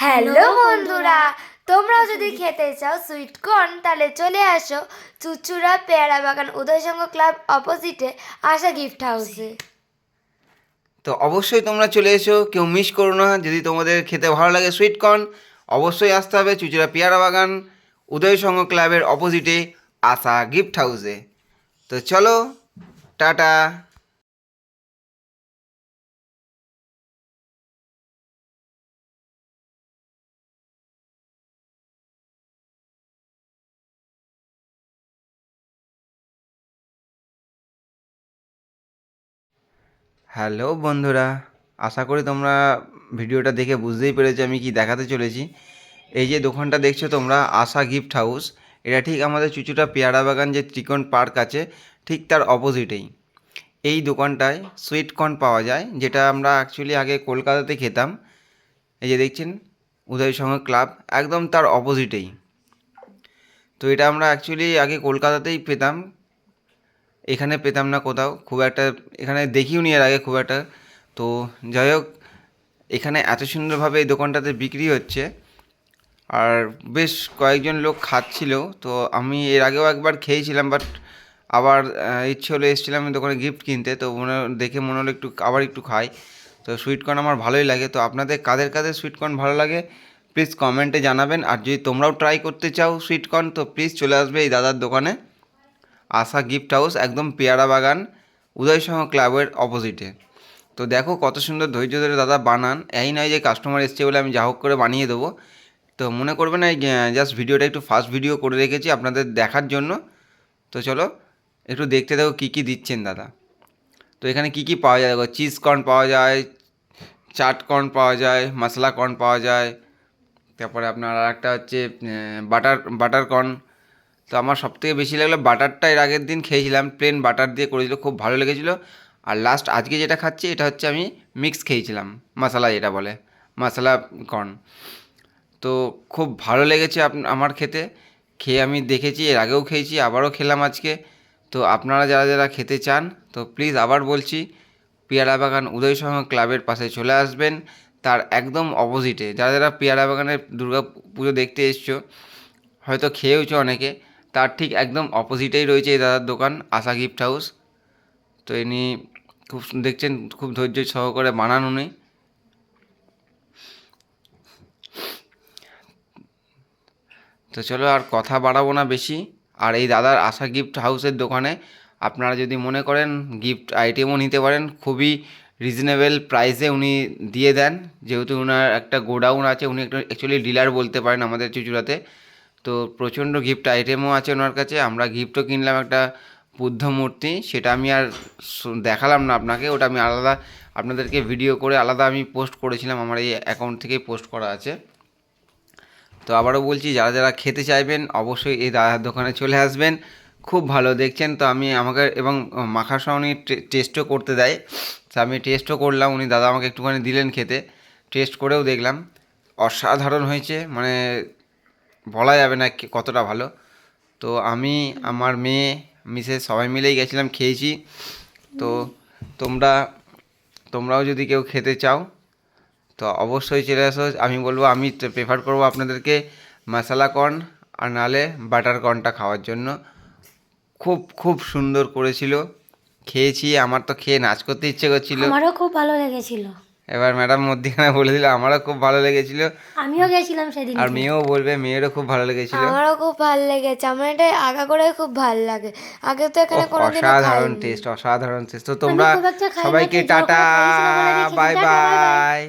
Hello বন্ধুরা, তোমরাও যদি খেতে চাও সুইট কর্ন তাহলে চলে আসো চুচুড়া পেয়ারা বাগান উদয়সংঘ ক্লাব অপোজিটে আশা গিফট হাউসে। তো অবশ্যই তোমরা চলে এসো, কেউ মিস করো না। যদি তোমাদের খেতে ভালো লাগে সুইট কর্ন, অবশ্যই আসতে হবে চুচুড়া পেয়ারা বাগান উদয়সংঘ ক্লাবের অপোজিটে আশা গিফট হাউসে। তো চলো, টাটা। হ্যালো বন্ধুরা, আশা করি তোমরা ভিডিওটা দেখে বুঝতেই পেরেছো আমি কি দেখাতে চলেছি। এই যে দোকানটা দেখছো তোমরা, আশা গিফট হাউস, এটা ঠিক আমাদের চুচুড়া পেয়ারা বাগান যে ত্রিকোণ পার্ক আছে ঠিক তার অপোজিটেই। এই দোকানটায় সুইট কর্ন পাওয়া যায়, যেটা আমরা অ্যাকচুয়ালি আগে কলকাতাতে খেতাম। এই যে দেখছেন উদয়সংঘ ক্লাব, একদম তার অপোজিটেই। তো এটা আমরা অ্যাকচুয়ালি আগে কলকাতাতেই পেতাম, এখানে পেতাম না কোথাও খুব একটা, এখানে দেখিও নি এর আগে খুব একটা। তো যাই হোক, এখানে এত সুন্দরভাবে এই দোকানটাতে বিক্রি হচ্ছে, আর বেশ কয়েকজন লোক খাচ্ছিল। তো আমি এর আগেও একবার খেয়েছিলাম, বাট আবার ইচ্ছে হলে এসেছিলাম দোকানে গিফট কিনতে। তো দেখে মনে হলো একটু আবার একটু খাই। তো সুইটকর্ন আমার ভালোই লাগে। তো আপনাদের কাদের কাদের সুইটকর্ন ভালো লাগে প্লিজ কমেন্টে জানাবেন। আর যদি তোমরাও ট্রাই করতে চাও সুইটকর্ন, তো প্লিজ চলে আসবে এই দাদার দোকানে আশা গিফট হাউস, একদম পেয়ারা বাগান উদয়সংঘ ক্লাবের অপোজিটে। তো দেখো কত সুন্দর ধৈর্য ধরে দাদা বানান, এই নয় যে কাস্টমার এসছে বলে আমি যা হোক করে বানিয়ে দেবো। তো মনে করবে না, জাস্ট ভিডিওটা একটু ফাস্ট ভিডিও করে রেখেছি আপনাদের দেখার জন্য। তো চলো একটু দেখতে দেখো কী কী দিচ্ছেন দাদা। তো এখানে কী কী পাওয়া যায় দেখো, চিজ কর্ন পাওয়া যায়, চাট কর্ন পাওয়া যায়, মশলা কর্ন পাওয়া যায়, তারপরে আপনার আর একটা হচ্ছে বাটার কর্ন। তো আমার সবথেকে বেশি লাগলো বাটারটা, এর আগের দিন খেয়েছিলাম প্লেন বাটার দিয়ে করেছিল, খুব ভালো লেগেছিলো। আর লাস্ট আজকে যেটা খাচ্ছি এটা হচ্ছে আমি মিক্স খেয়েছিলাম, মশলা যেটা বলে মশলা কর্ন। তো খুব ভালো লেগেছে আমার খেতে, খেয়ে আমি দেখেছি, এর আগেও খেয়েছি, আবারও খেলাম আজকে। তো আপনারা যারা যারা খেতে চান, তো প্লিজ আবার বলছি পেয়ারা বাগান উদয়সংঘ ক্লাবের পাশে চলে আসবেন, তার একদম অপোজিটে। যারা যারা পেয়ারা বাগানের দুর্গা পুজো দেখতে এসছো, হয়তো খেয়েওছো অনেকে, তার ঠিক একদম অপোজিটেই রয়েছে এই দাদার দোকান আশা গিফট হাউস। তো ইনি খুব দেখছেন খুব ধৈর্য সহকারে বানান উনি। তো চলো আর কথা বাড়াবো না বেশি। আর এই দাদার আশা গিফট হাউসের দোকানে আপনারা যদি মনে করেন গিফট আইটেমও নিতে পারেন, খুবই রিজনেবল প্রাইসে উনি দিয়ে দেন। যেহেতু ওনার একটা গোডাউন আছে, উনি একটা অ্যাকচুয়ালি ডিলার বলতে পারেন আমাদের চুচুড়াতে। তো প্রচণ্ড গিফট আইটেমও আছে ওনার কাছে। আমরা গিফটও কিনলাম একটা বুদ্ধ মূর্তি, সেটা আমি আর দেখালাম না আপনাকে, ওটা আমি আলাদা আপনাদেরকে ভিডিও করে আলাদা আমি পোস্ট করেছিলাম, আমার এই অ্যাকাউন্ট থেকেই পোস্ট করা আছে। তো আবারও বলছি, যারা যারা খেতে চাইবেন অবশ্যই এই দাদার দোকানে চলে আসবেন, খুব ভালো। দেখছেন তো আমি আমাকে এবং মাখার সময় উনি টেস্টও করতে দেয়, তো আমি টেস্টও করলাম, উনি দাদা আমাকে একটুখানি দিলেন খেতে, টেস্ট করেও দেখলাম, অসাধারণ হয়েছে, মানে বলা যাবে না কতটা ভালো। তো আমি, আমার মেয়ে, মিসেস সবাই মিলেই গেছিলাম, খেয়েছি। তো তোমরা তোমরাও যদি কেউ খেতে চাও তো অবশ্যই চলে আসো। আমি বলবো, আমি প্রেফার করবো আপনাদেরকে মশলা কর্ন আর নাহলে বাটার কর্নটা খাওয়ার জন্য। খুব খুব সুন্দর করেছিল, খেয়েছি, আমার তো খেয়ে নাচ করতে ইচ্ছে করছিল। আমারও খুব ভালো লেগেছিল। এবার ম্যাডাম মধ্যিখানে বলে দিল আমারও খুব ভালো লেগেছিল, আমিও গেছিলাম সেদিন। আর মেয়েও বলবে মেয়েরও খুব ভালো লেগেছিল। আমারও খুব ভালো লেগেছে, আমার এটা আগা করে খুব ভালো লাগে, আগে তো এখানে কোনোদিনও অসাধারণ খাইনি। টেস্ট, অসাধারণ টেস্ট। তো আমি তোমরা খুব একটা খাই না, সবাইকে তুই যখন টাটা, খাইয়েছিল বলে গেছিলাম। Bye tata, bye bye. By.